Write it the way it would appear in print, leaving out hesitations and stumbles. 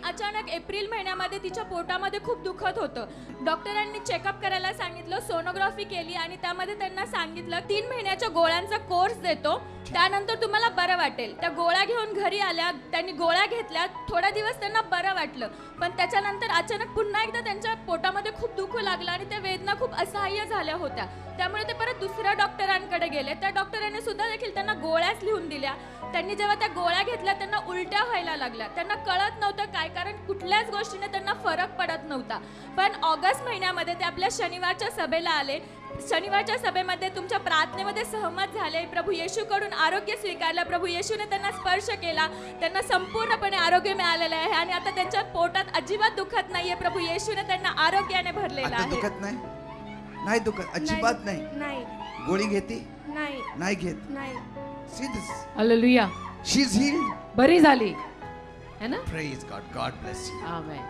अचानक एप्रिल महिन्यामध्ये तिच्या पोटामध्ये खूप दुखत होतं. डॉक्टरांनी चेकअप करायला सांगितलं, सोनोग्राफी केली आणि त्यामध्ये त्यांना सांगितलं 3 महिन्याच्या गोळ्यांचा कोर्स देतो, त्यानंतर तुम्हाला बरं वाटेल. त्या गोळ्या घेऊन घरी आल्या, त्यांनी गोळ्या घेतल्या, थोडा दिवस त्यांना बरं वाटलं, पण त्याच्यानंतर अचानक पुन्हा एकदा त्यांच्या पोटामध्ये खूप दुखू लागलं आणि त्या वेदना खूप असह्य झाल्या होत्या. त्यामुळे ते परत दुसऱ्या डॉक्टरांकडे गेले. त्या डॉक्टरांनी सुद्धा देखील त्यांना गोळ्याच लिहून दिल्या. त्यांनी जेव्हा त्या गोळ्या घेतल्या त्यांना उलट्या व्हायला लागल्या. त्यांना कळत नव्हतं काय, कारण कुठल्याच गोष्टीने त्यांना फरक पडत नव्हता. पण ऑगस्ट महिन्यामध्ये ते आपल्या शनिवारच्या सभेला आले. शनिवारच्या सभेमध्ये तुमच्या प्रार्थनेमध्ये सहमत झाले, प्रभू येशूकडून आरोग्य स्वीकारलं, प्रभू येशूने त्यांना स्पर्श केला, त्यांना संपूर्णपणे आरोग्य मिळालेलं आहे आणि आता त्यांच्या पोटात अजिबात दुखत नाहीये. प्रभू येशूने त्यांना आरोग्याने भरलेलं आता आहे. दुखत नाही, नाही दुखत, अजिबात नाही. नाही गोळी घेते नाही नाही घेत. नाही. See this. Hallelujah. She's healed. बरी झाली है ना. Praise God. God bless you. Amen.